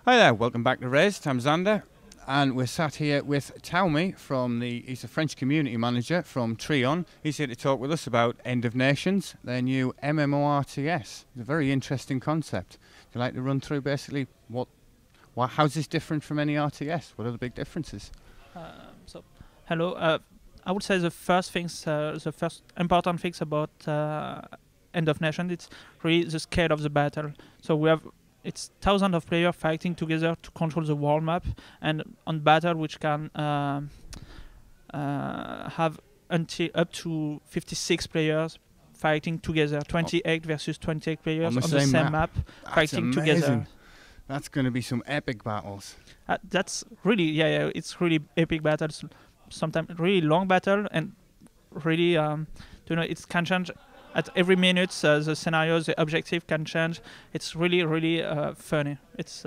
Hi there, welcome back to Rezzed. I'm Xander, and we're sat here with Taumi he's a French community manager from Trion. He's here to talk with us about End of Nations, their new MMORTS. It's a very interesting concept. Would you like to run through basically how's this different from any RTS? What are the big differences? Hello. I would say the first important things about End of Nation, it's really the scale of the battle. So it's thousands of players fighting together to control the world map, and on battle which can have up to 56 players fighting together, 28 versus 28 players on the same map fighting together. That's going to be some epic battles. That's really, it's really epic battles. Sometimes really long battle, and really, it can change at every minute. The scenario, the objective can change. It's really funny. It's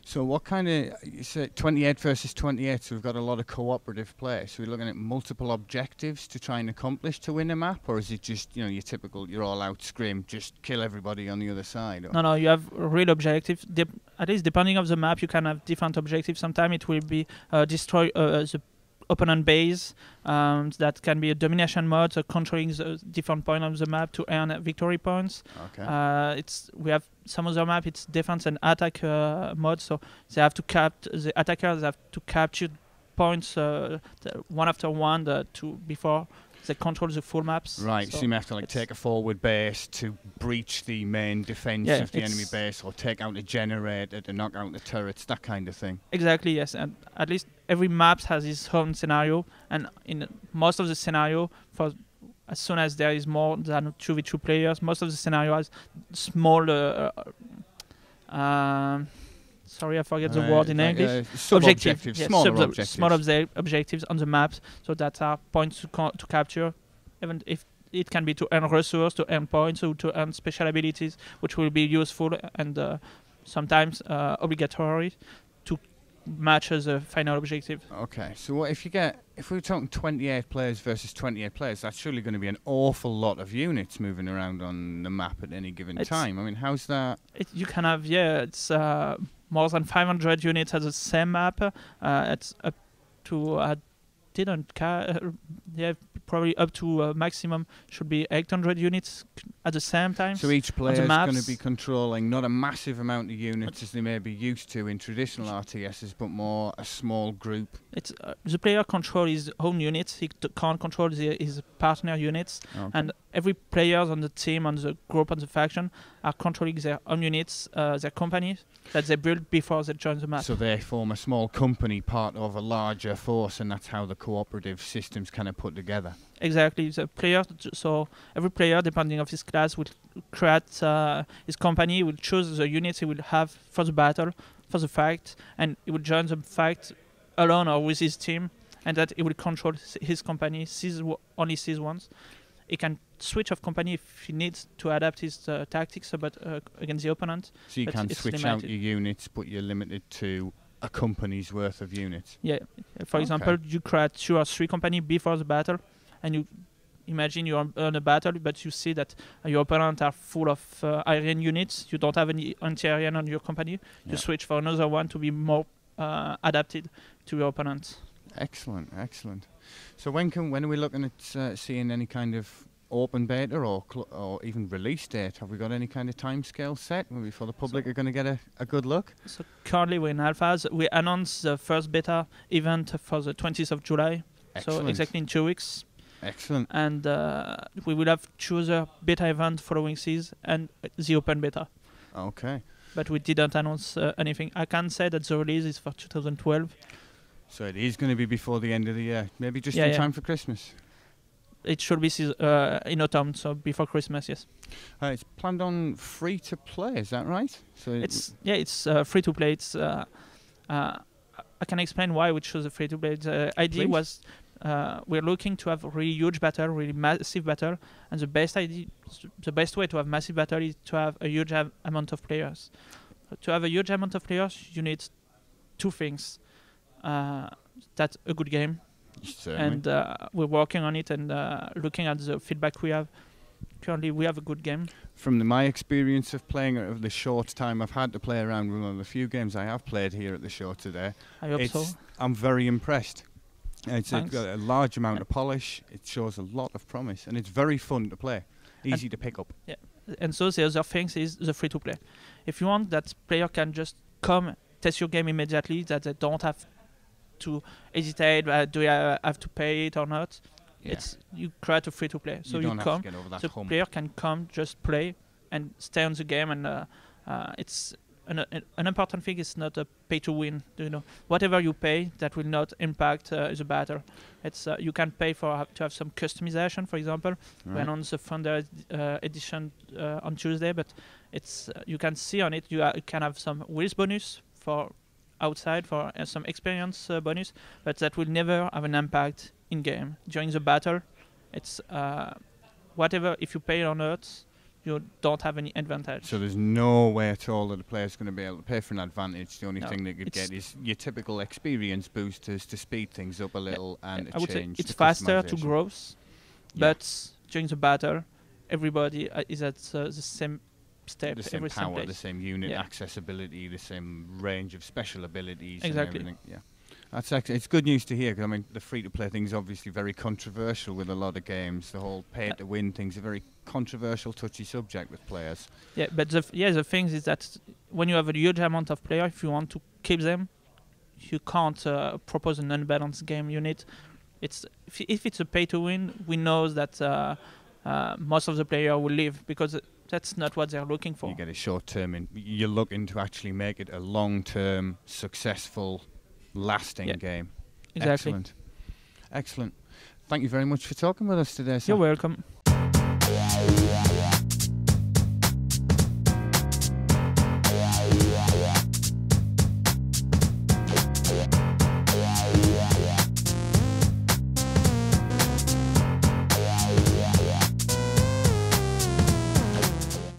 so what kind of, you said 28 versus 28, so we've got a lot of cooperative play. So we're looking at multiple objectives to try and accomplish to win a map, or is it just, your typical, you're all out scrim, just kill everybody on the other side? Or? No, you have real objectives. At least depending on the map, you can have different objectives. Sometimes it will be destroy the opponent base. That can be a domination mode, so controlling the different points of the map to earn victory points. Okay. We have some other map. It's defense and attack mode, so they have to the attackers have to capture points one after one before they control the full maps. Right, so you may have to take a forward base to breach the main defense of the enemy base, or take out a generator to knock out the turrets, that kind of thing. Exactly, yes. And at least every map has its own scenario, and in most of the scenario, as soon as there is more than 2v2 players, most of the scenario has small sorry, I forget the word in English. Objectives, yes, small objectives on the maps, so that are points to capture, even if it can be to earn resources, to earn points, or to earn special abilities, which will be useful and sometimes obligatory to match the final objective. Okay, so what if we're talking 28 players versus 28 players, that's surely going to be an awful lot of units moving around on the map at any given time. I mean, how's that? You can have, it's more than 500 units at the same map. It's up to, probably up to maximum should be 800 units at the same time. So each player is going to be controlling not a massive amount of units as they may be used to in traditional RTSs, but more a small group. It's the player control his own units. He can't control his partner units, and every player on the team, on the group, on the faction are controlling their own units, their companies that they build before they join the map. So they form a small company, part of a larger force, and that's how the cooperative systems kind of put together. Exactly. The player, so every player, depending on his class, will create his company, will choose the units he will have for the battle, for the fight, and he will join the fight alone or with his team, and that he will control his company, only sees once. He can switch of company if he needs to adapt his tactics against the opponent. So you can switch out your units, but you're limited to a company's worth of units. Yeah. For example, you create 2 or 3 companies before the battle, and you imagine you're on a battle, but you see that your opponent are full of iron units. You don't have any anti-iron on your company. You switch for another one to be more adapted to your opponent. Excellent. So when are we looking at seeing any kind of open beta or even release date? Have we got any kind of time scale set before the public are going to get a good look? So currently we're in alphas. We announced the first beta event for the 20th of July. Excellent. So exactly in 2 weeks. Excellent. And we will have chosen beta event following season and the open beta. Okay. But we didn't announce anything. I can say that the release is for 2012. So it is going to be before the end of the year, maybe just in time for Christmas. It should be in autumn, so before Christmas, yes. It's planned on free to play, is that right? So it's free to play. It's I can explain why we chose the free to play. The idea was we're looking to have a really huge battle, really massive battle, and the best way to have massive battle is to have a huge amount of players. To have a huge amount of players, you need 2 things. That's a good game. Certainly. And we're working on it and looking at the feedback we have. currently we have a good game. From my experience of playing of the short time I've had to play around with one of the few games I have played here at the show today, I hope so. I'm very impressed. It's Thanks. got a large amount of polish. It shows a lot of promise, and it's very fun to play. Easy to pick up. Yeah. And so the other thing is the free-to-play. If you want that player can just come test your game immediately, that they don't have to hesitate, do I have to pay it or not? Yeah. You create a free-to-play. So you don't have come, to get over that the hump. player can come, just play, and stay on the game. And it's an important thing is not a pay-to-win. Whatever you pay, that will not impact the battle. It's you can pay to have some customization, for example. Right. When on the Thunder edition on Tuesday, but it's you can see on it you can have some wheels bonus for outside for some experience bonus, but that will never have an impact in game during the battle. It's whatever, if you pay or not, you don't have any advantage. So there's no way at all that the player's going to be able to pay for an advantage. The only No, thing they could get is your typical experience boosters to speed things up a little and I would say change. it's the faster to customization. growth, Yeah. but during the battle, everybody is at the same step, The same every same power, place. the same unit Yeah. accessibility, the same range of special abilities. Exactly. And everything. Yeah. That's actually, it's good news to hear, because I mean the free-to-play thing is obviously very controversial with a lot of games. The whole pay-to-win thing's a very controversial, touchy subject with players. Yeah, but the thing is that when you have a huge amount of players, if you want to keep them, you can't propose an unbalanced game. You need if it's a pay-to-win, we know that most of the players will leave because that's not what they're looking for. You get a short-term, you're looking to actually make it a long-term, successful, lasting game. Exactly. Excellent. Thank you very much for talking with us today, sir. You're welcome.